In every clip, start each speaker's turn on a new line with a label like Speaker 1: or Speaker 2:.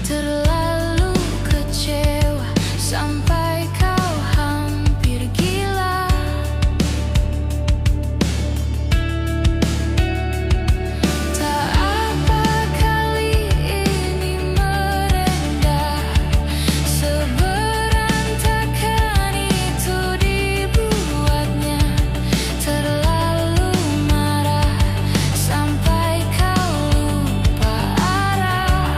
Speaker 1: terlalu kecewa sampai kau hampir gila. Tak apa kali ini merendah, seberantakan itu dibuatnya. Terlalu marah sampai kau lupa arah.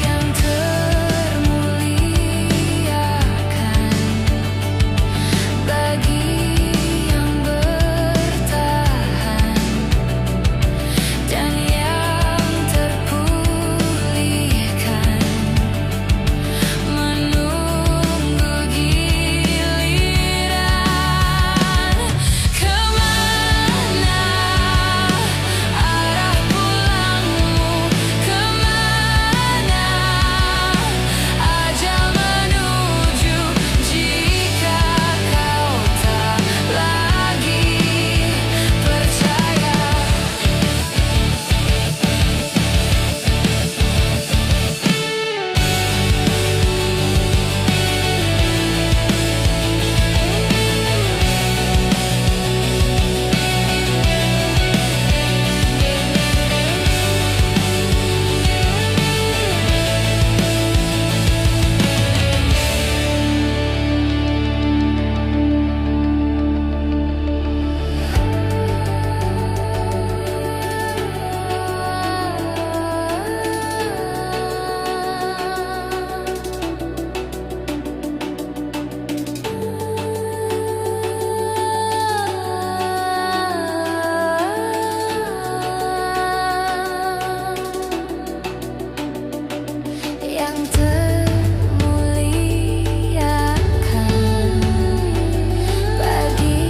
Speaker 1: Yang termuliakan bagi yang bertahan, dan yang terpulihkan menunggu giliran. Kemana arah pulangmu? Kemana ajal menuju jika kau tak lagi percaya? Yang termuliakan bagi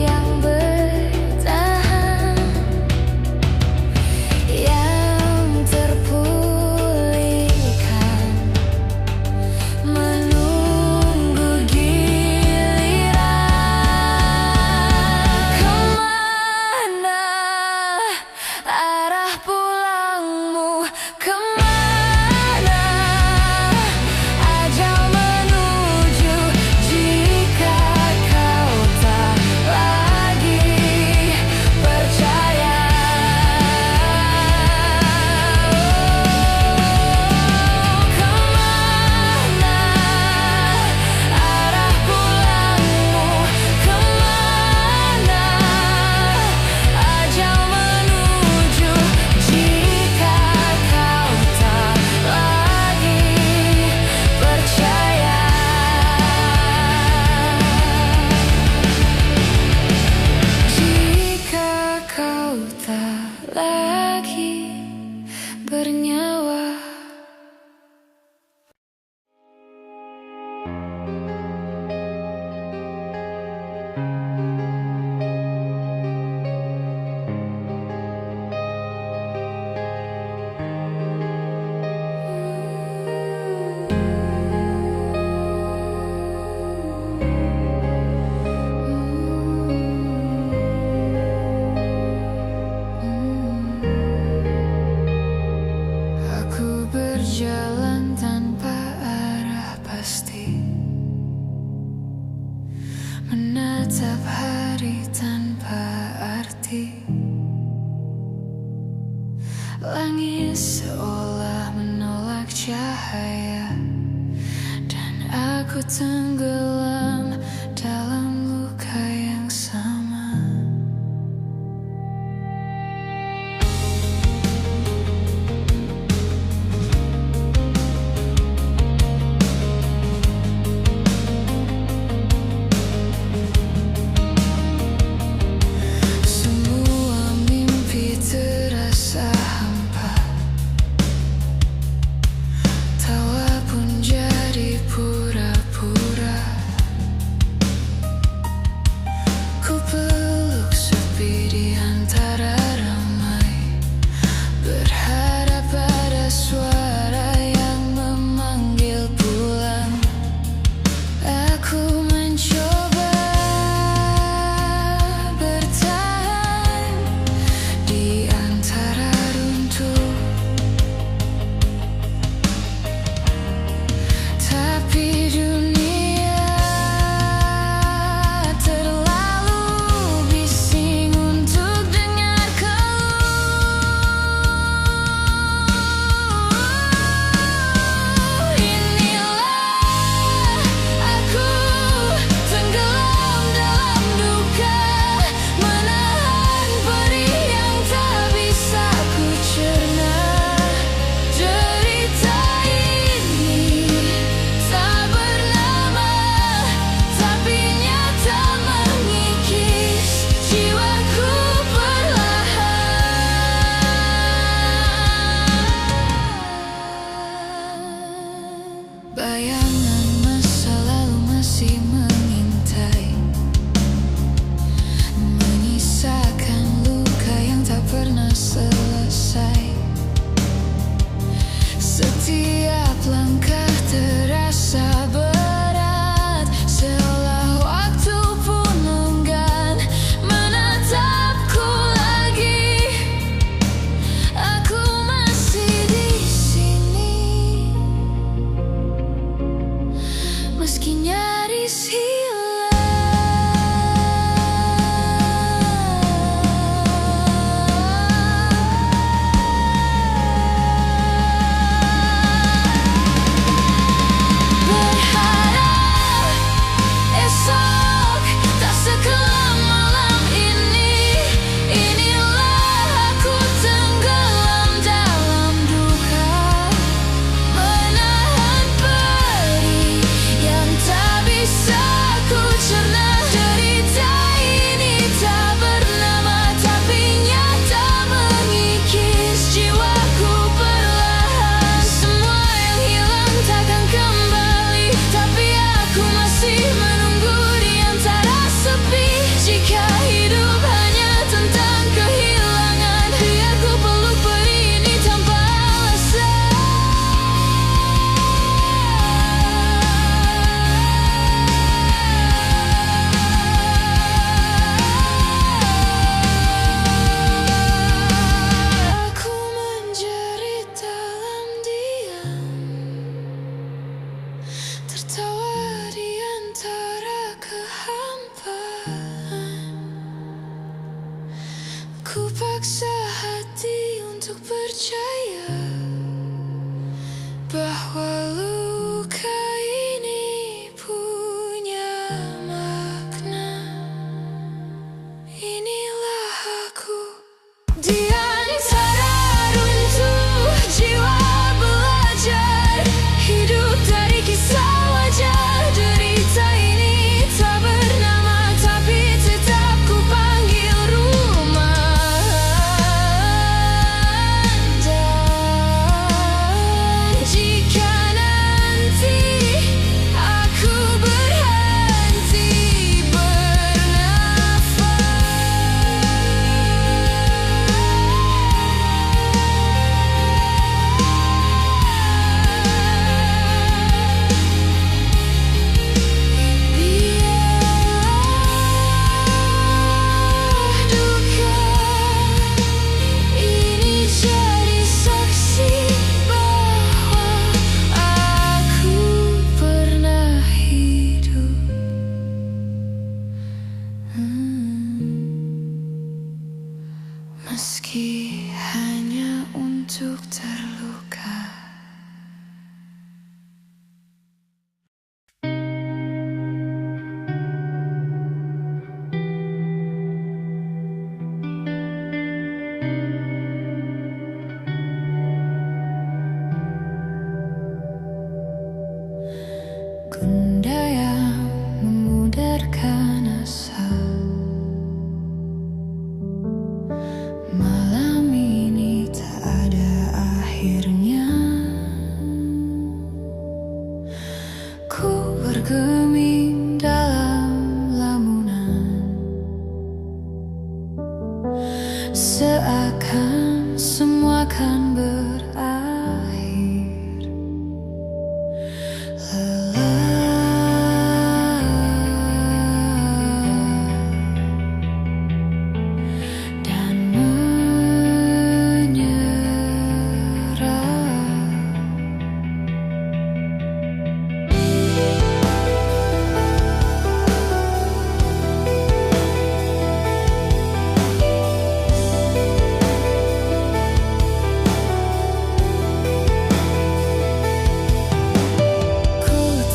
Speaker 1: yang bertahan, yang terpulihkan menunggu giliran. Kemana arah pulangmu? Kemana ajal menuju jika kau tak lagi percaya? Kemana arah pulangmu? Kemana ajal menuju jika kau tak lagi percaya? Jika kau tak lagi bernyawa. Aku berjalan tanpa arah pasti, menatap hari tanpa arti. Langit seolah menolak cahaya, dan aku tenggelam dalam luka yang sama. Semua mimpi terasa hampa, tawa pun jadi pura-pura. untuk terluka. Bunda yang memudarkan asa, malam ini tak ada akhirnya. Ku bergeming dalam lamunan, seakan semua kan berakhir.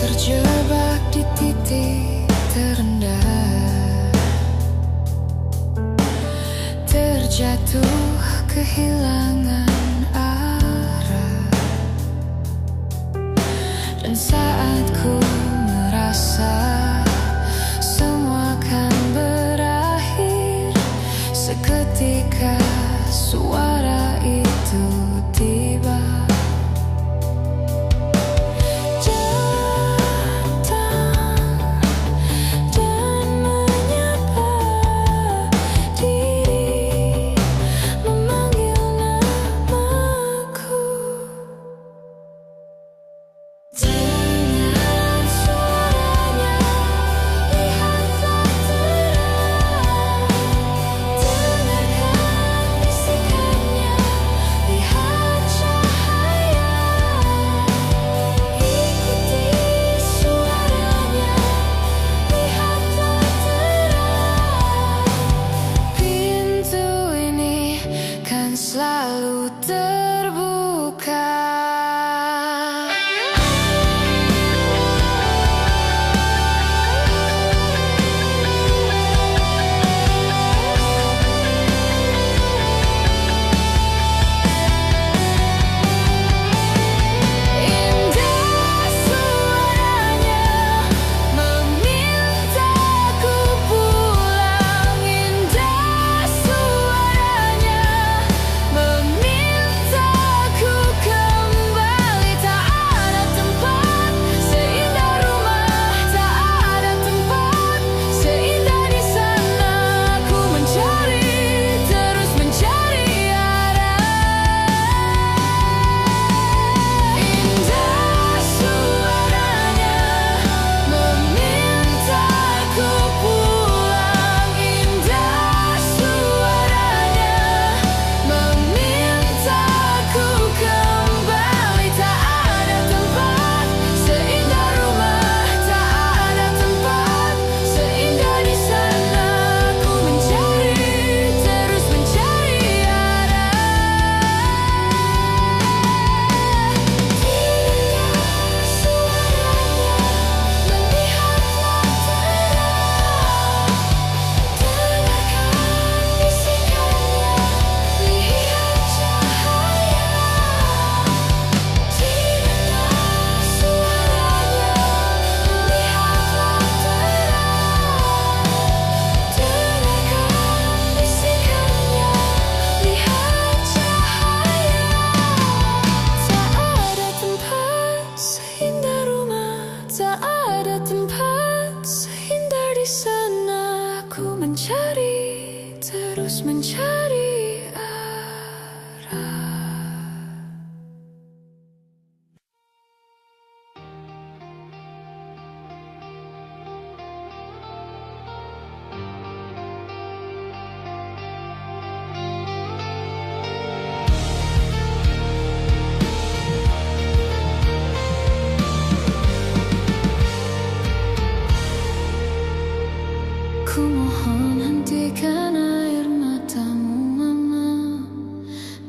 Speaker 1: Terjebak di titik terendah, terjatuh kehilangan arah. Dan saat ku merasa semua kan berakhir, seketika suara itu tiba. Selalu terbuka. Indah suaranya memintaku pulang. Indah suaranya meminta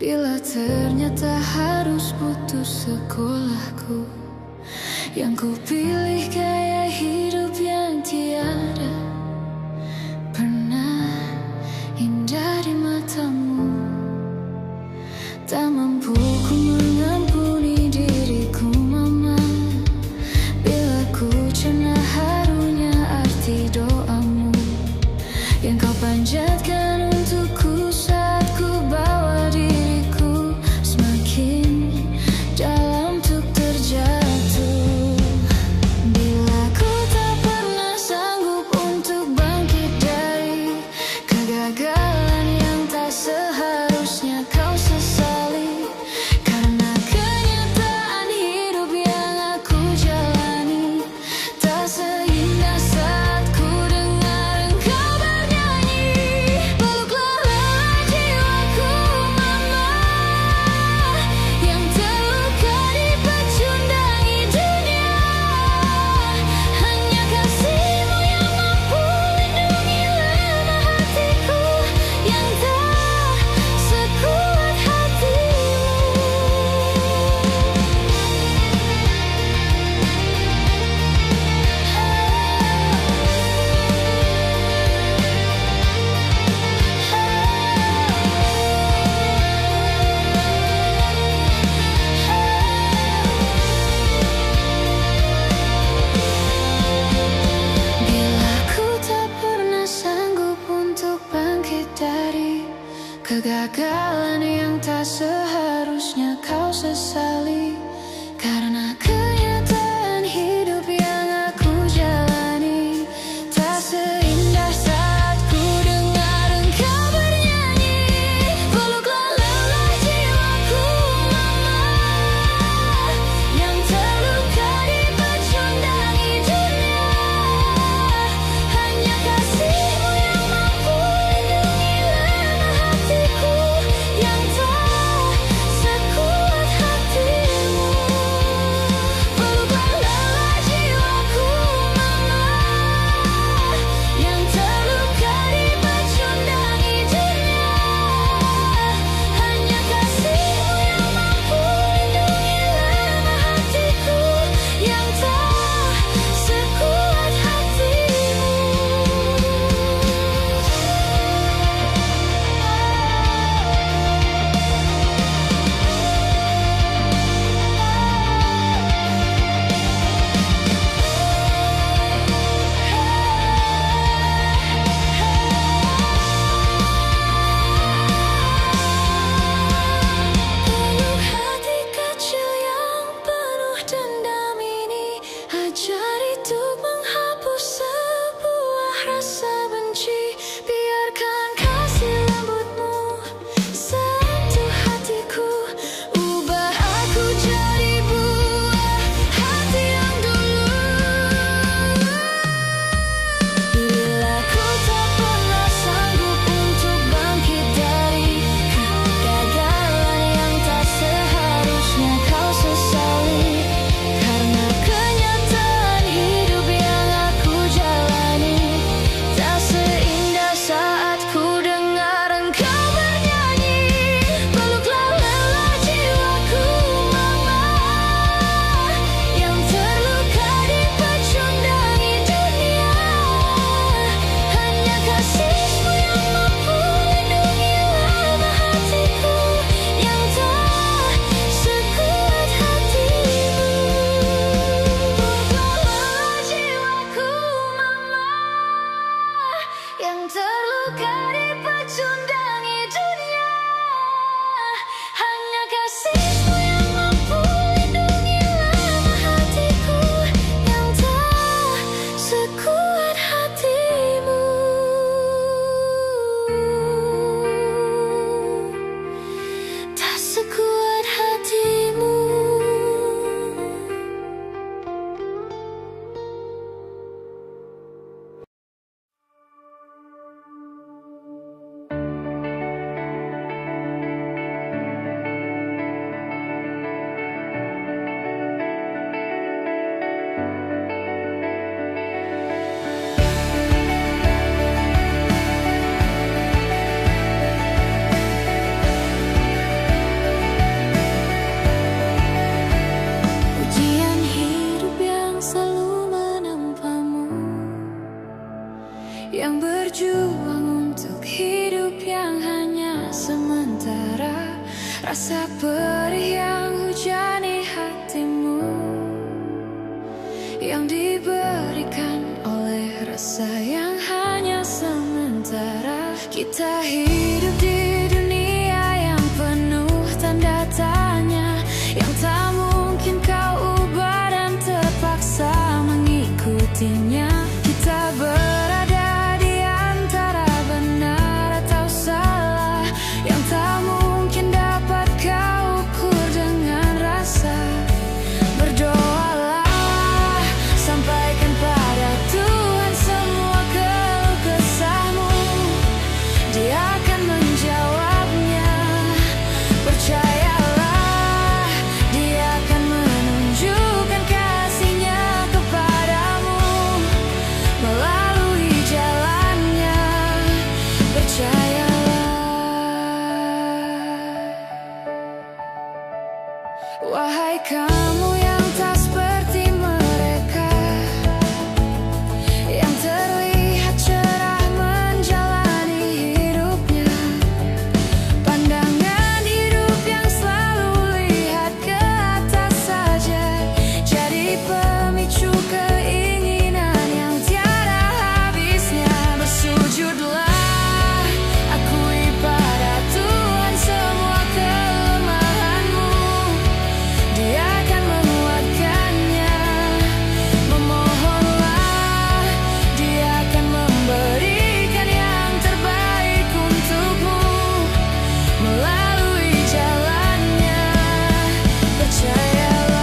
Speaker 1: Bila ternyata harus putus sekolahku, yang ku pilih gaya hidup yang tiada pernah indah di matamu. Tak mampu ku mengampuni diriku mama, bila ku cerna harunya arti doamu yang kau panjatkan untukku saat ku bawa diriku semakin dalam untuk terjatuh. Bila ku tak pernah sanggup untuk bangkit dari kegagalan yang tak seharusnya kau sesali, rasa perih yang hujani hatimu, yang diberikan oleh rasa yang hanya sementara. Kita hidup di dunia yang penuh tanda tanya, yang tak mungkin kau ubah dan terpaksa mengikutinya. Kita berada di antara benar atau salah, yang tak mungkin dapat kau ukur dengan rasa. Berdoalah, sampaikan pada Tuhan semua keluh kesahmu, Dia akan menjawabnya. Percayalah, Dia akan menunjukkan kasih-Nya kepadamu melalui jalannya. Percayalah. Wahai kamu yang tak seperti mereka, yang terlihat cerah menjalani hidupnya, pandangan hidup yang selalu lihat ke atas saja, jadi pemicu keinginan yang tiada habisnya. Bersujudlah, akui pada Tuhan semua kelemahanmu, Dia akan menguatkannya. Memohonlah, Dia akan memberikan yang terbaik untukmu melalui jalannya. Percayalah.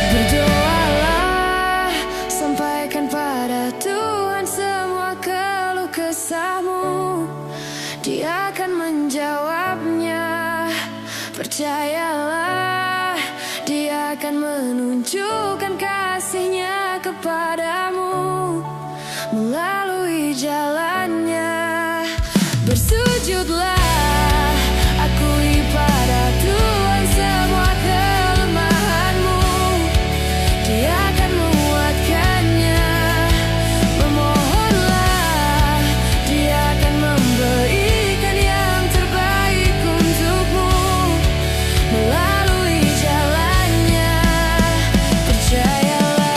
Speaker 1: Berdoalah, sampaikan pada Tuhan semua keluh kesahmu, Dia akan menjawabnya. Percayalah, Dia akan menunjukkan kasih-Nya kepadamu melalui jalannya. Bersujudlah, akui pada Tuhan semua kelemahanmu, Dia akan menguatkannya. Memohonlah, Dia akan memberikan yang terbaik untukmu melalui jalannya. Percayalah.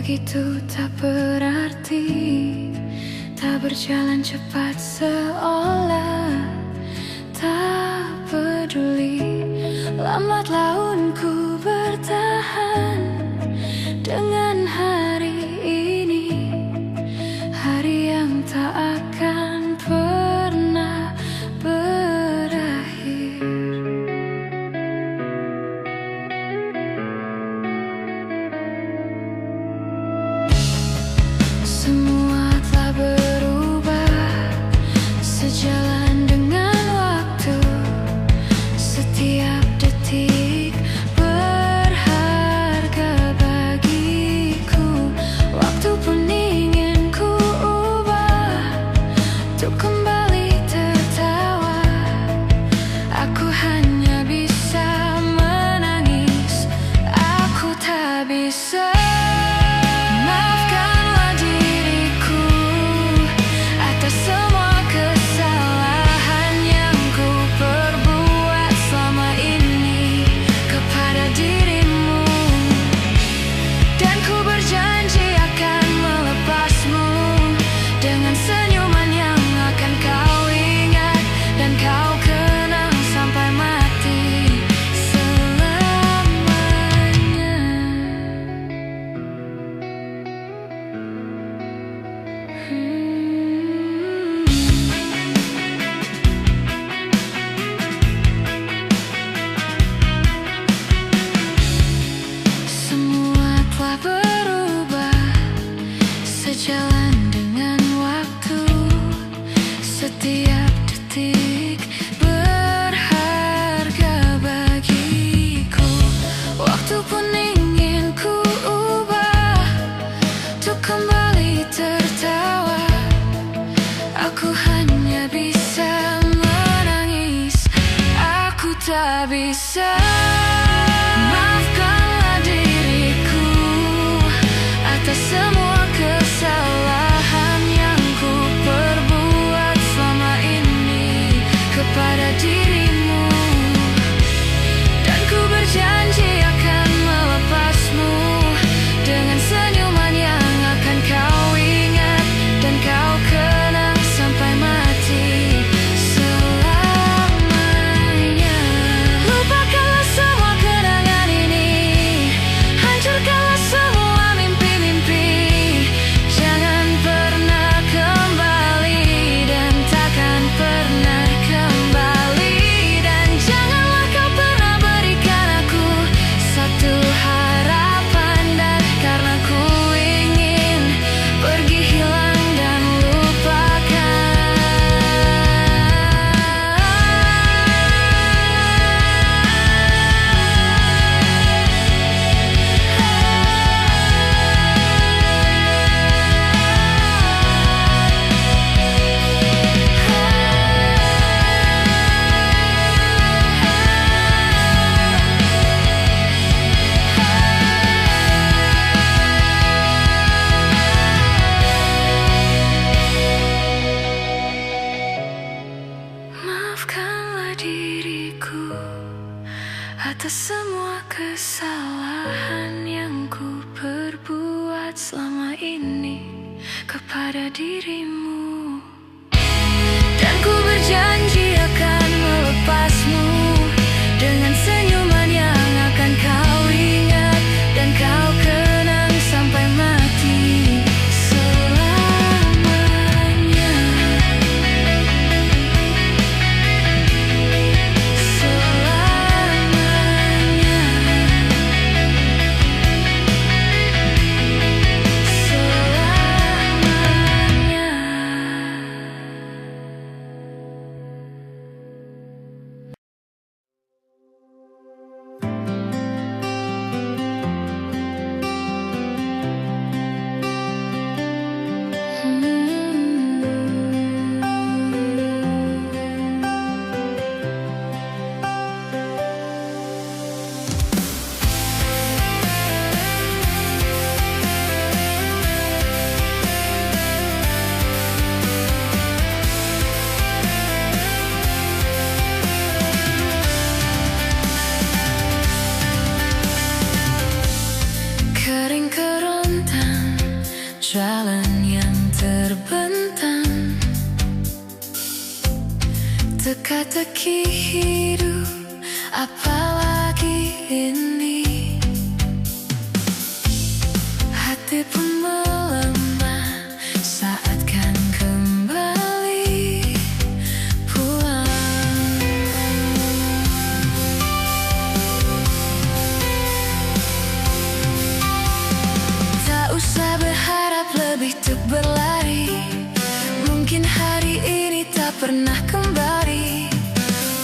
Speaker 1: begitu tak berarti, tak berjalan cepat seolah tak peduli. Lambatlah unku bertahan dengan hari ini, hari yang tak akan pernah berakhir. Semua sejalan dengan waktu. Setiap detik berharga bagiku. Waktu pun ingin ku ubah untuk kembali tertawa. Aku hanya bisa menangis, aku tak bisa. Maafkanlah diriku atas semua kesalahan yang ku perbuat selama ini kepada dirimu. Dan ku berjanji akan melepasmu dengan senyuman yang akan kau ingat dan kau kenang sampai mati selamanya. Lupakanlah semua kenangan ini, hancurkanlah semua mimpi-mimpi. Jangan pernah kembali dan takkan pernah kembali. Dan janganlah kau pernah berikan aku satu harapan. Dan karena ku ingin pergi hilang dan lupakan. Maafkanlah diriku atas semua kesalahan yang ku perbuat selama ini kepada dirimu. Dan ku berjanji akan melepasmu dengan senyuman yang akan kau ingat dan kau kenang sampai mati selamanya. Kering kerontang, jalan yang terbentang, teka-teki hidup, apalagi ini. Hati pun melemah saat kan kembali pulang. Tak usah berharap lebih untuk berlari, mungkin hari ini tak pernah kembali.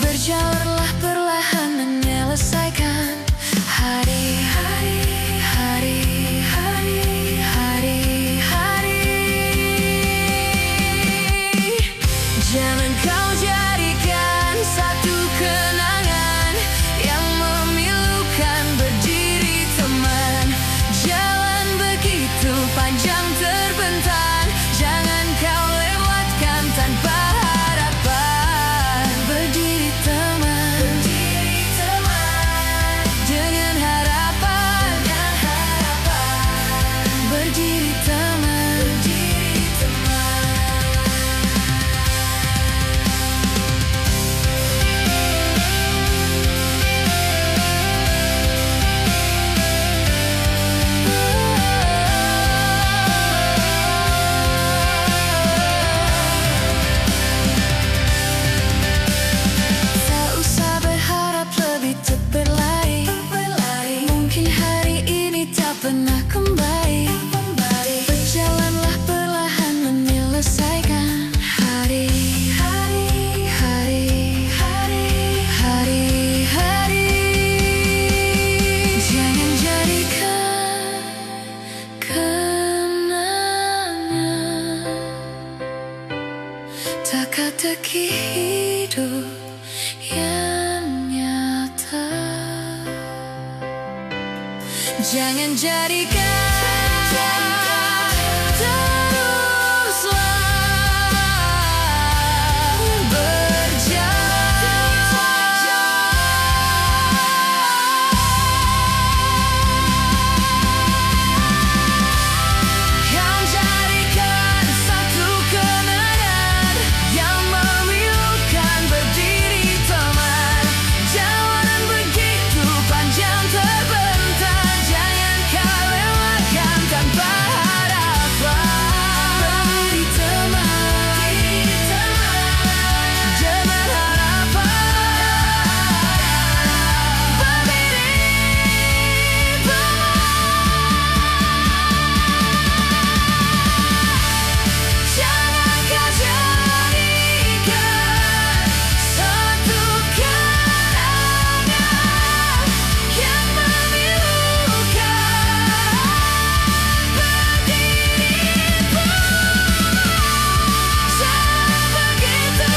Speaker 1: Berjalanlah perlahan menyelesaikan hari-hari, hari-hari, hari-hari. Jangan kau jadikan satu kenangan yang memilukan berdiri teman. Jalan begitu panjang terbentang, jangan kau lewatkan tanpa harapan. Berdiri teman. teka-teki hidup yang nyata. Jangan jadikan teruslah berjalan. Yang jadikan satu kenangan yang memilukan berdiri teman. Jalanan begitu panjang terbentang, jangan kau lewatkan tanpa harapan. Berdiri teman, jangan harapan. Berdiri jangan kau jadikan satu kenangan yang memilukan berdirimu. Jangan begitu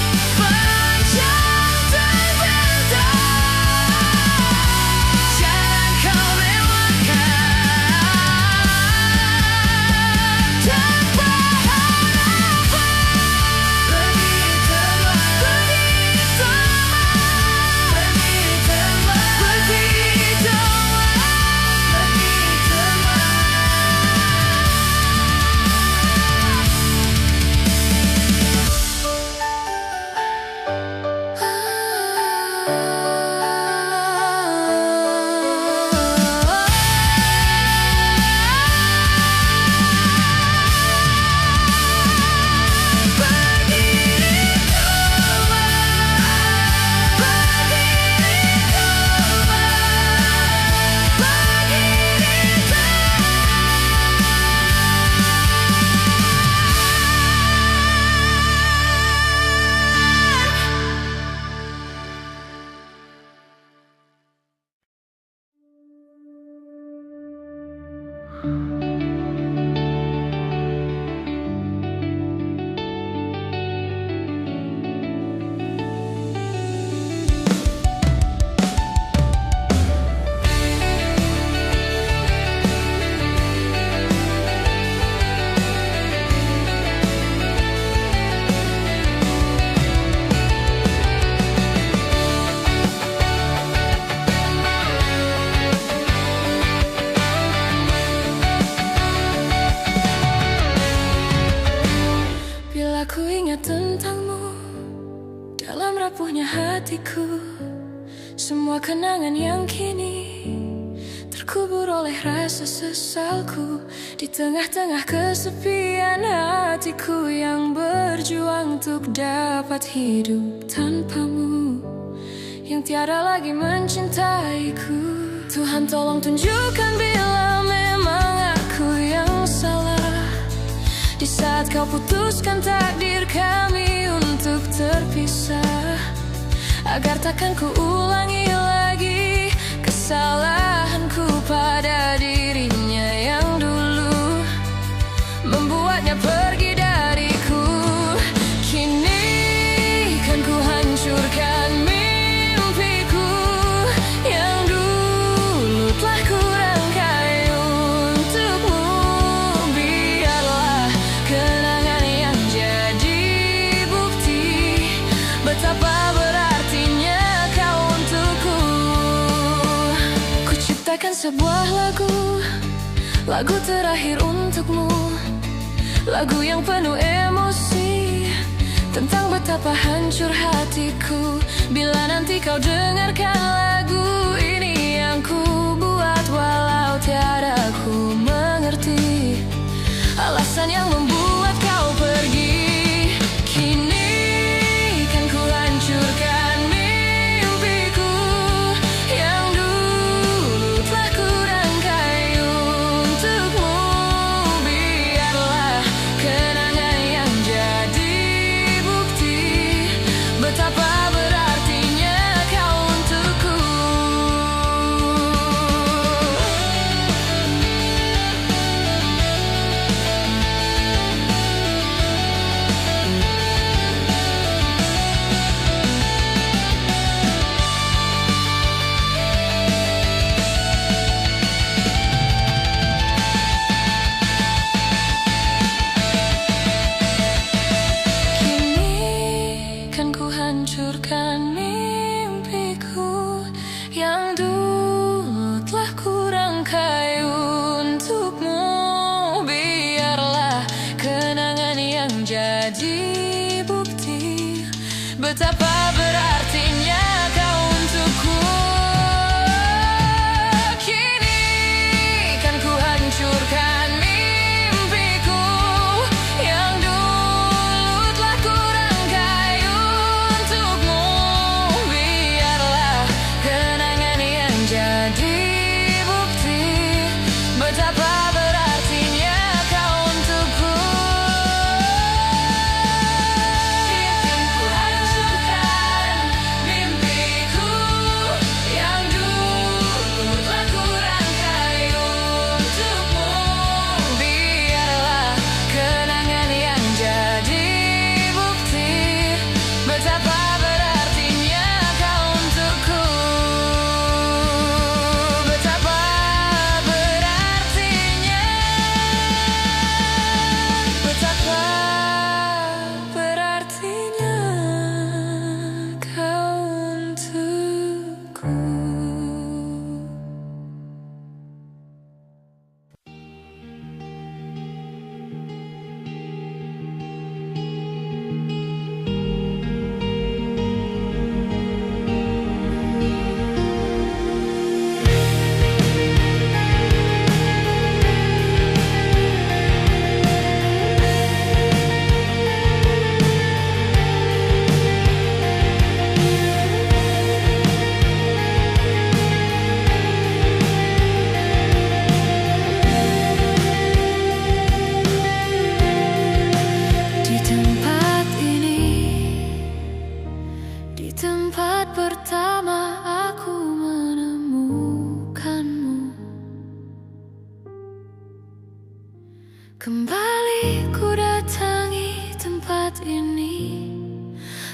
Speaker 1: panjang terbentang, jangan kau lewatkan tanpa bila ku ingat tentangmu dalam rapuhnya hatiku, semua kenangan yang kini terkubur oleh rasa sesalku. Di tengah-tengah kesepian hatiku yang berjuang untuk dapat hidup tanpamu, yang tiada lagi mencintaiku. Tuhan tolong tunjukkan bila memang aku yang salah, di saat kau putuskan takdir kami untuk terpisah, agar takkan ku ulangi lagi kesalahanku pada dirinya yang dulu membuatnya pergi dariku. Kini kan ku hancurkan mimpiku yang dulu telah ku rangkai untukmu. Biarlah kenangan yang jadi bukti betapa berartinya kau untukku. Ku ciptakan sebuah lagu terakhir untukmu, lagu yang penuh emosi tentang betapa hancur hatiku. Bila nanti kau dengarkan lagu ini yang ku buat, walau tiada ku mengerti alasan yang membuat kau pergi. Kini kan ku hancurkan mimpiku yang dulu telah ku rangkai untukmu. Biarlah kenangan yang jadi bukti betapa berartinya kau untukku. jadi bukti betapa berartinya kau untukku. Kini kan ku hancurkan mimpiku yang dulu telah ku rangkai untukmu. Biarlah kenangan yang jadi bukti betapa berartinya kau untukku. Biarkan ku hancurkan mimpiku yang dulu telah ku rangkai untukmu. Biarlah kenangan yang jadi bukti betapa berartinya kau untukku. Betapa berartinya, betapa berartinya kau untukku. Di tempat ini, di tempat pertama aku menemukanmu, kembali ku datangi tempat ini,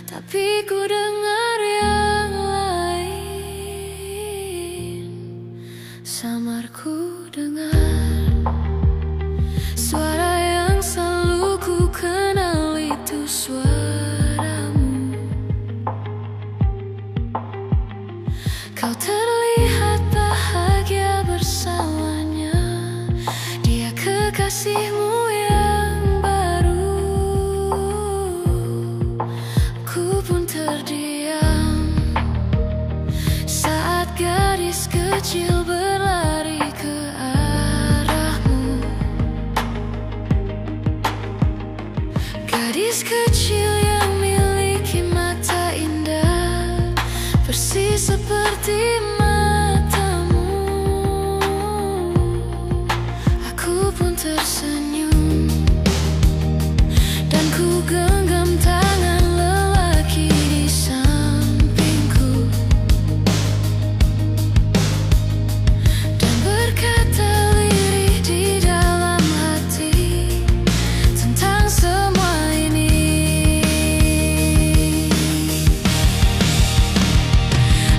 Speaker 1: tapi ku dengar yang lain. Samar ku dengar suara yang selalu ku kenal, itu suaramu. Kau terlihat bahagia bersamanya, dia kekasihmu yang baru. Ku pun terdiam saat gadis kecil berlari ke arahmu. Gadis kecil yang miliki mata indah, persis seperti matamu. Aku pun tersenyum dan ku genggam tangan lelaki di sampingku dan berkata lirih di dalam hati tentang semua ini.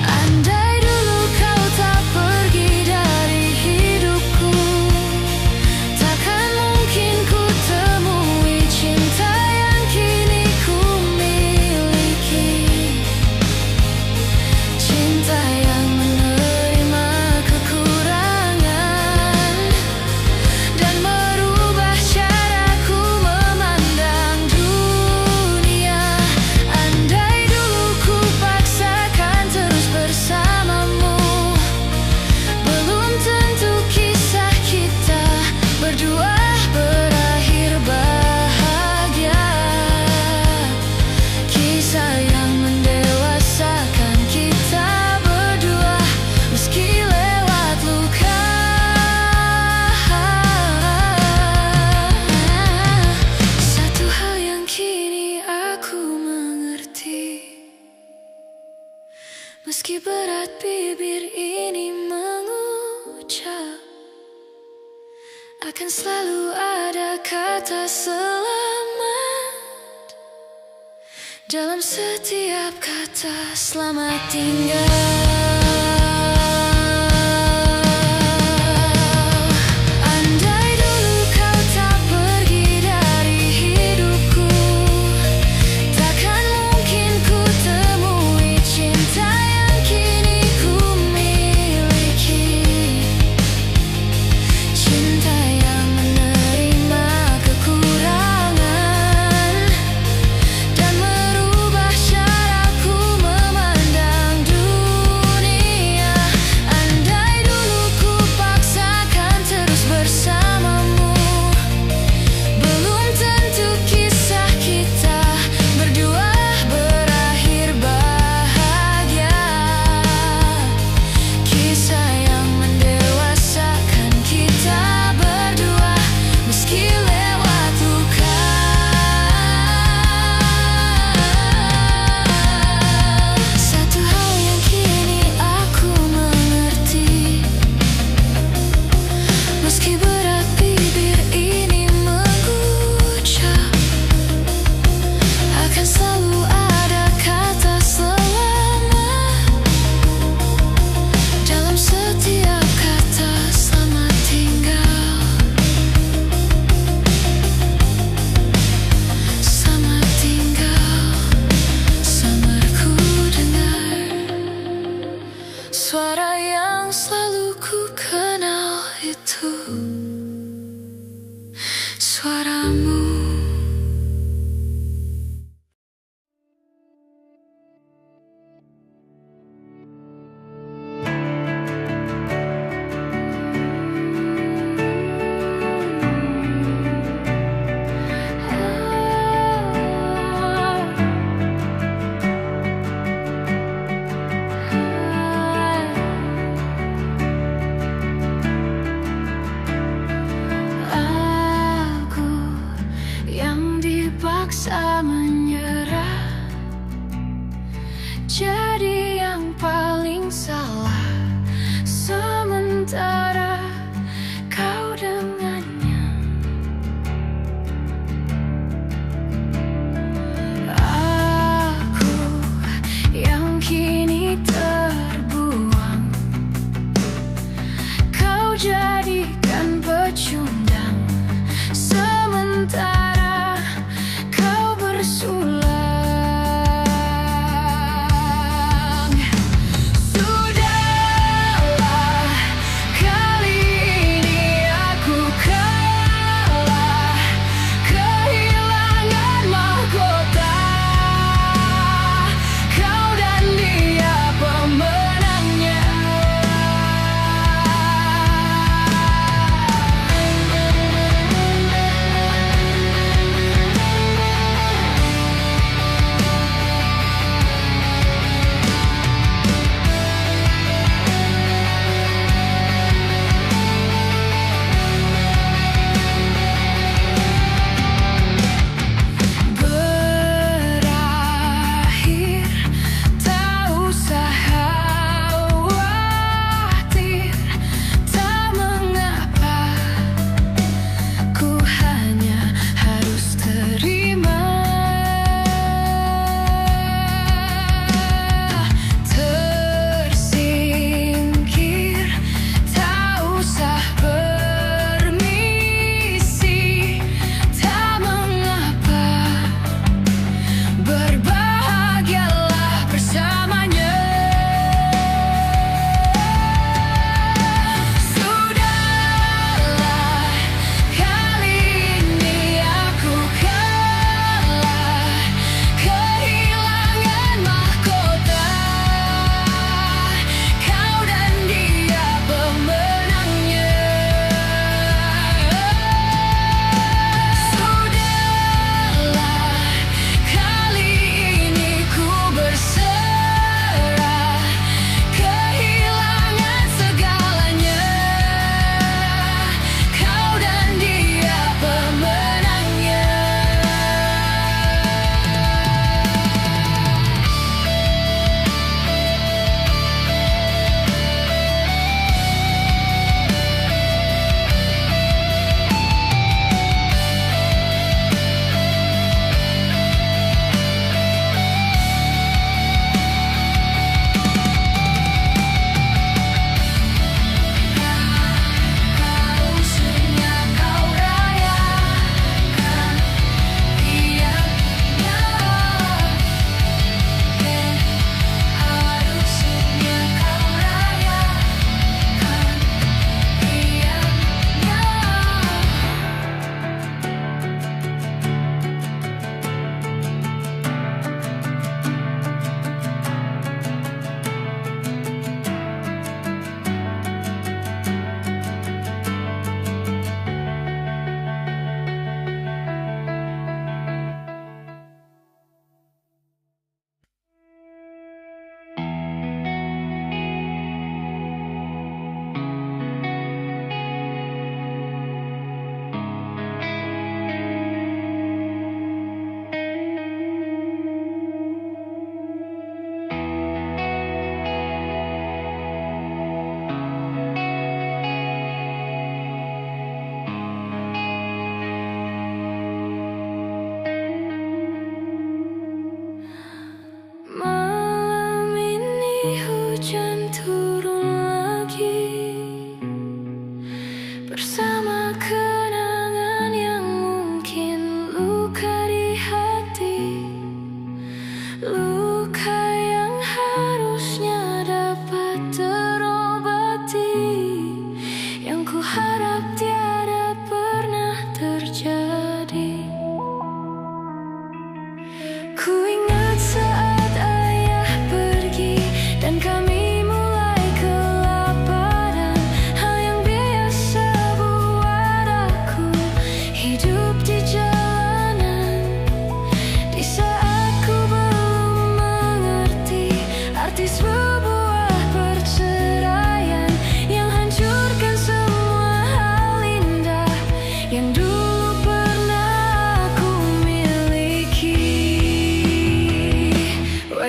Speaker 1: Andai dulu kau tak pergi dari hidupku, takkan mungkin ku temui cinta yang kini ku miliki. Cinta yang menerima kekurangan dan merubah caraku memandang dunia. Andai dulu ku paksakan terus bersamamu, belum tentu kisah kita berdua berakhir bahagia. Kisah yang mendewasakan kita berdua meski lewat luka. Satu hal yang kini aku mengerti, meski berat bibir ini mengucap, akan selalu ada kata selamat dalam setiap kata selamat tinggal. Andai dulu kau tak pergi dari hidupku, takkan mungkin ku temui cinta yang kini ku miliki. Cinta yang menerima kekurangan terpaksa menyerah, jadi yang paling salah. Sementara kau dengannya, aku yang kini terbuang, kau jadikan pecundang. Sementara kau bersulang, sudahlah kau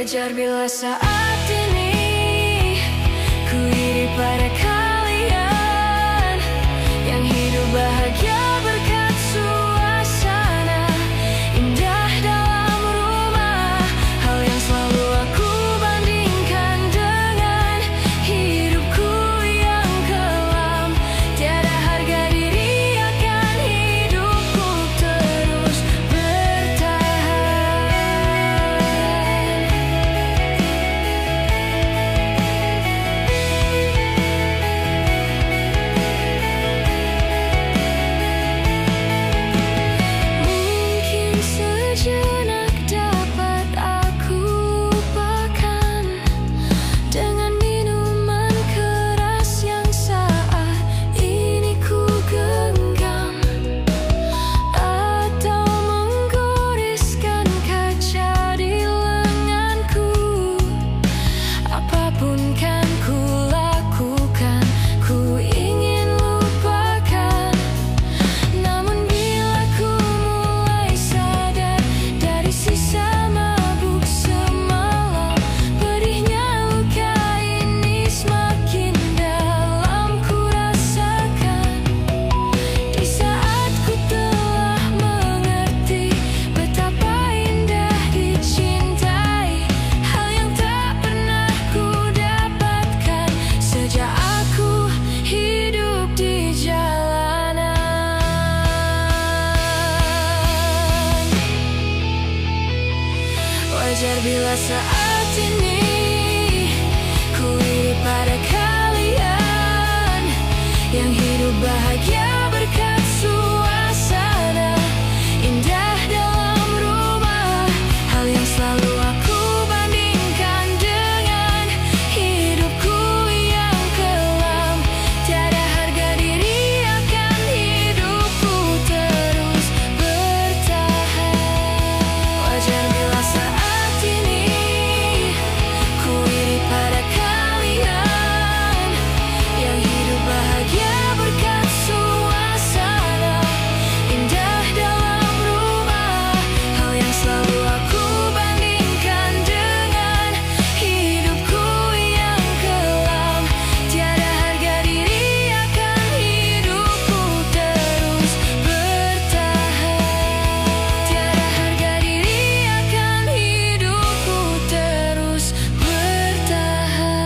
Speaker 1: Wajar bila saat ini ku iri pada kalian yang hidup bahagia berkat suasana indah dalam rumah. Hal yang selalu aku bandingkan dengan hidupku yang kelam. Tiada harga diri akan hidupku terus bertahan. Mungkin sejenak dapat aku lupakan dengan minuman keras yang saat ini ku genggam, atau menggoreskan kaca di lenganku. Apapun kan ku lakukan, ku ingin lupakan. Namun bila ku mulai sadar dari sisa mabuk semalam, pedihnya luka ini semakin dalam ku rasakan. Di saat ku telah mengerti betapa indah dicintai, hal yang tak pernah ku dapatkan sejak aku hidup di jalanan. Wajar bila saat ini ku iri pada kalian yang hidup bahagia berkat suasana indah dalam rumah. Hal yang selalu aku bandingkan dengan hidupku yang kelam. Tiada harga diri akan hidupku terus bertahan. Wajar bila saat ini ku iri pada kalian yang hidup bahagia berkat suasana indah dalam rumah. Hal yang selalu aku bandingkan dengan hidupku yang kelam. Tiada harga diri akan hidupku terus bertahan. Tiada harga diri akan hidupku terus bertahan.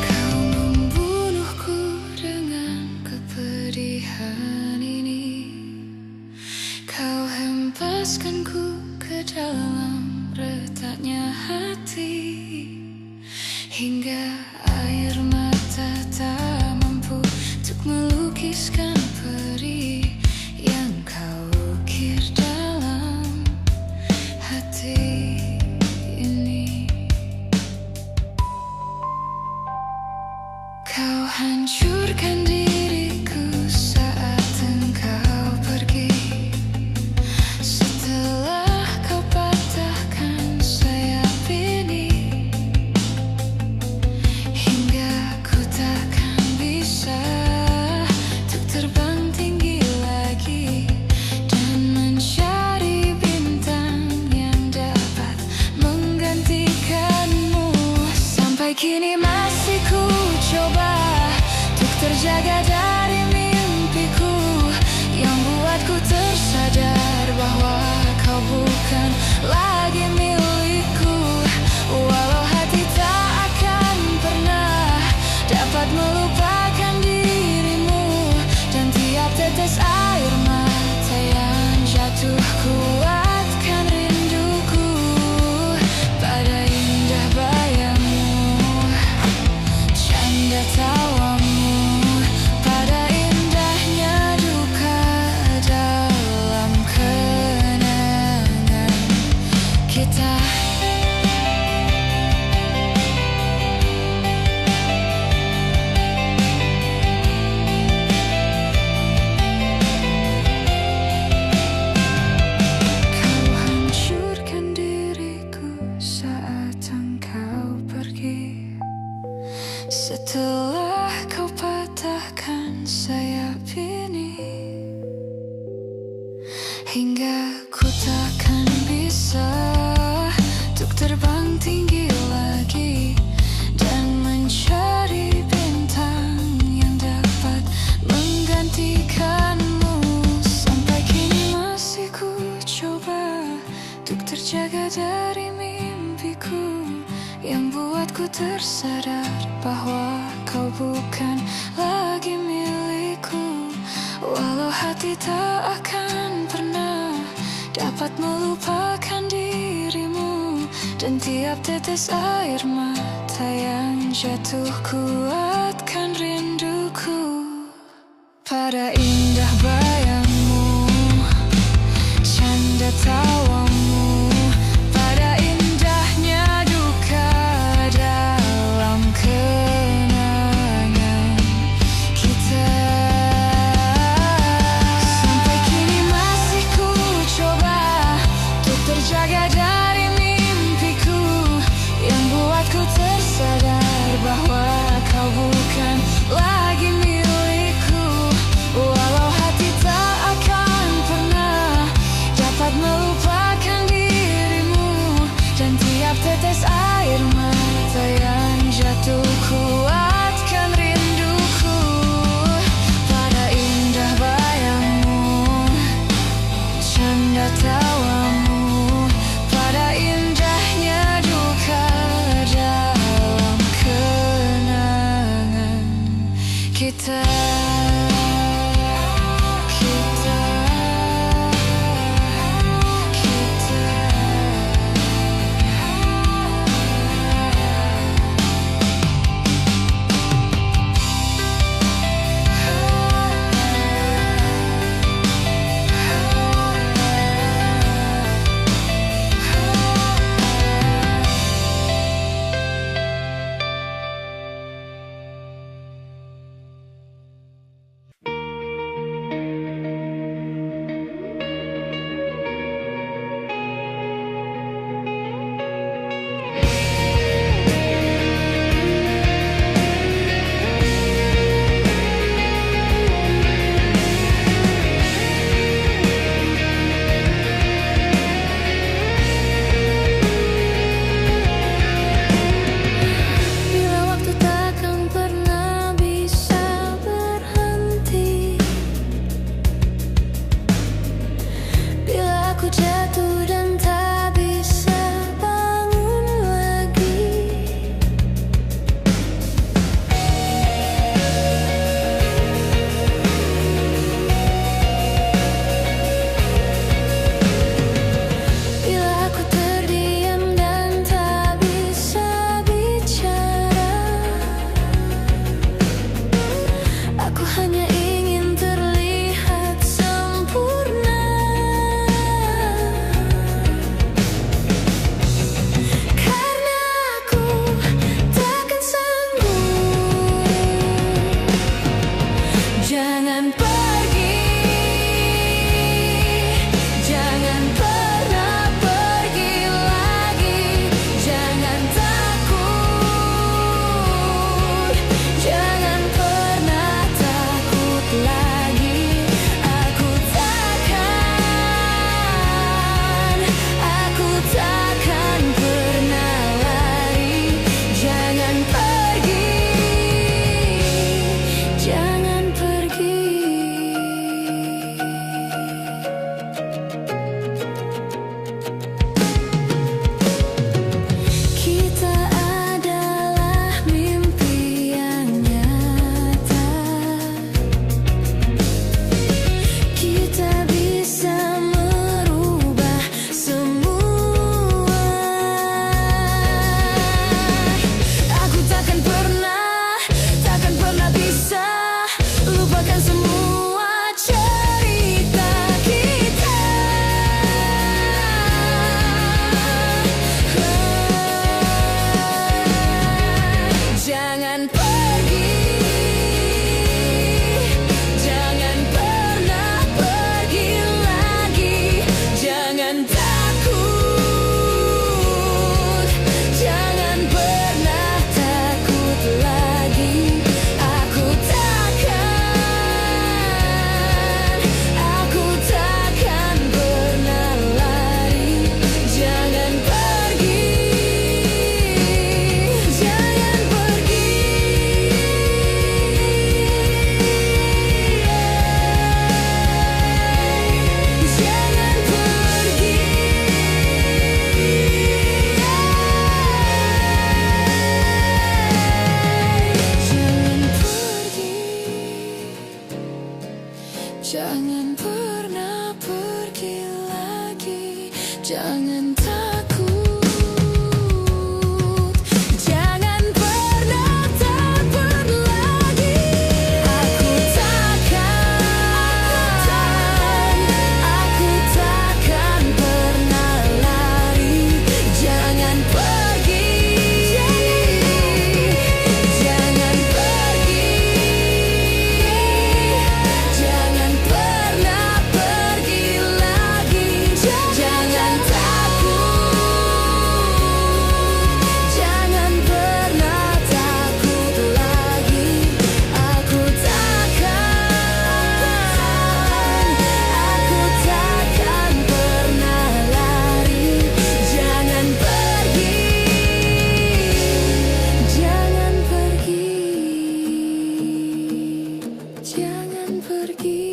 Speaker 1: Kau membunuhku dengan kepedihan ini. Kau hempaskanku ke dalam retaknya hati, hingga air mata tak mampu untuk melukiskan peri yang kau ukir dalam hati ini. Kau hancurkan diriku saat engkau pergi. Setelah kau patahkan sayap ini, hingga ku takkan bisa untuk terbang tinggi lagi dan mencari bintang yang dapat menggantikanmu. Sampai kini masih ku coba untuk terjaga dari mimpiku yang buatku tersadar bahwa kau bukan lagi milikku. Walau hati tak akan pernah dapat melupakan dirimu, dan tiap tetes air mata tersadar bahwa kau bukan lagi milikku. Walau hati tak akan pernah dapat melupakan dirimu, dan tiap tetes air mata yang jatuh kuatkan rinduku pada indah bayangmu, canda tawamu, pada indahnya duka dalam kenangan kita. Sampai kini masih ku coba untuk terjaga dari mimpiku yang buatku tersadar bahwa kau bukan lagi milikku. Walau hati tak akan pernah dapat melupakan dirimu, dan tiap tetes air mata yang jatuh kuatkan rinduku pada indah bayangmu, canda tawamu, pada indahnya duka dalam kenangan kita. Jangan pergi. Jangan pernah pergi lagi, jangan takut. Jangan pernah takut lagi. Aku takkan pernah lari. Jangan pergi, jangan pergi, jangan pernah pergi lagi. Jangan takut, jangan pernah takut lagi. Aku takkan pernah lari. Jangan pergi, jangan pergi, jangan pergi.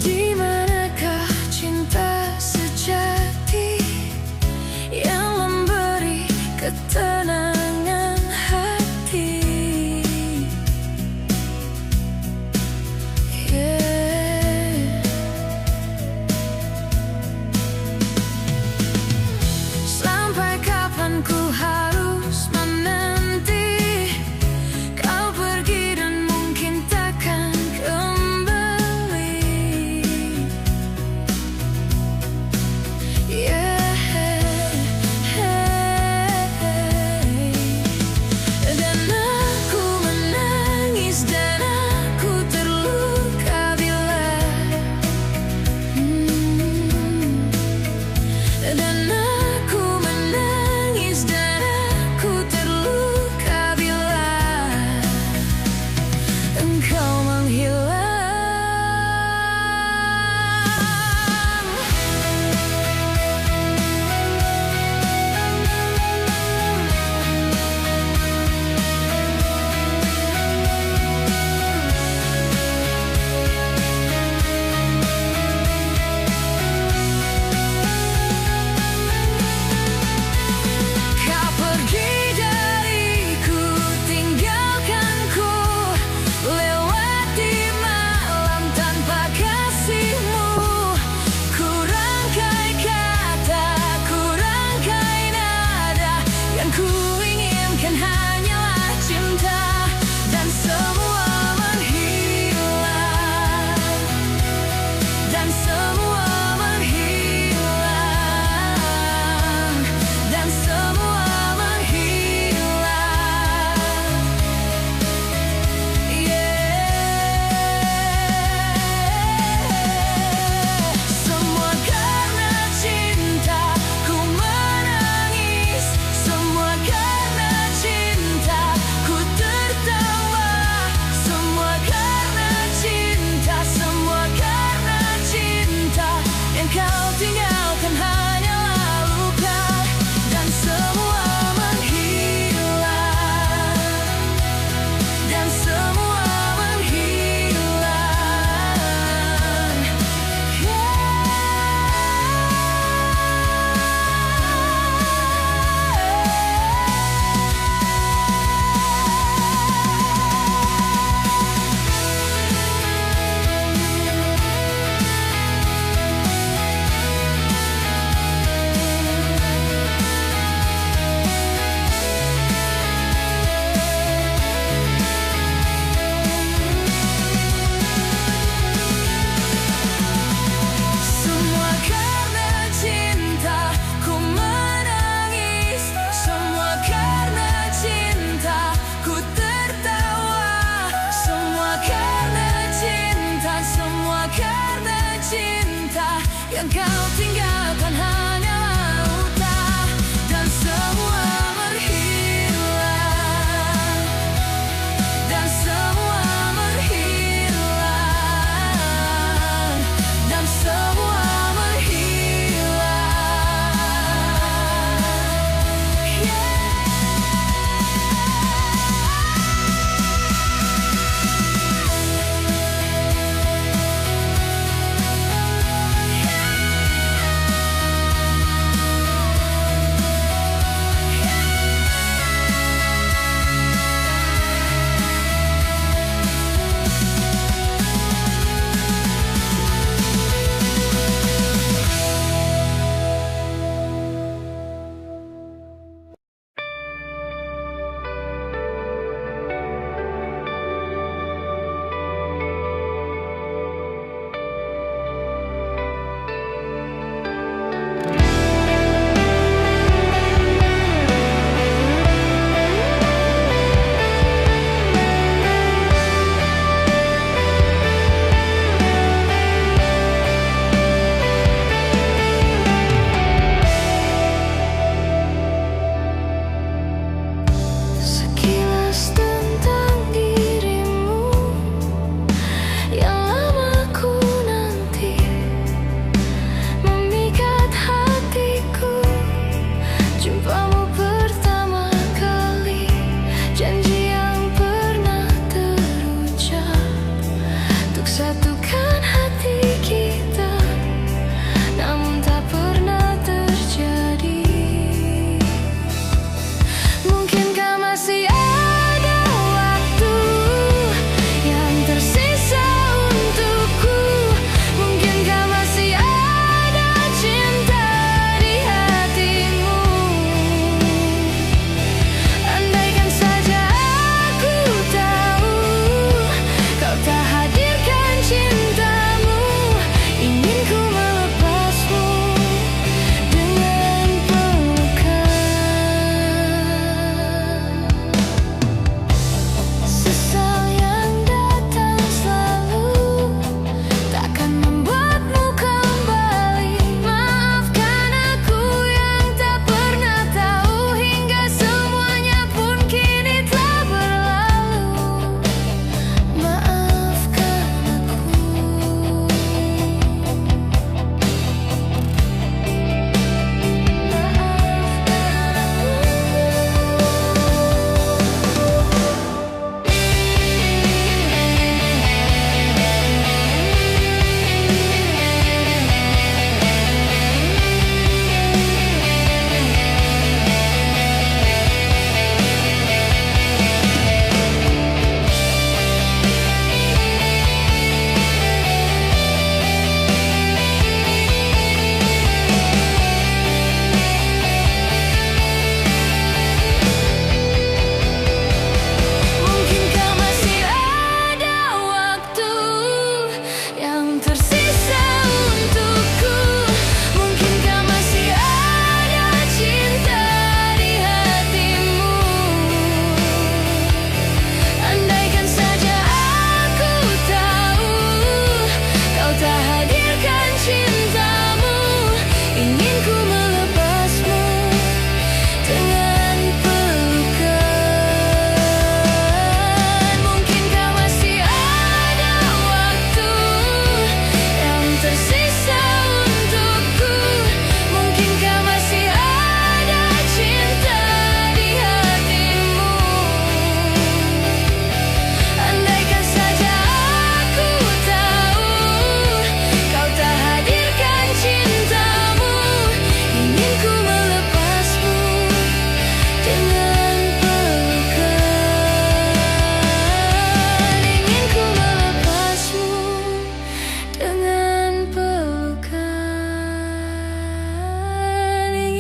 Speaker 1: Di manakah cinta sejati yang memberi ketenangan hati?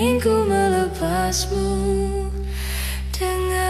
Speaker 1: ingin ku melepasmu dengan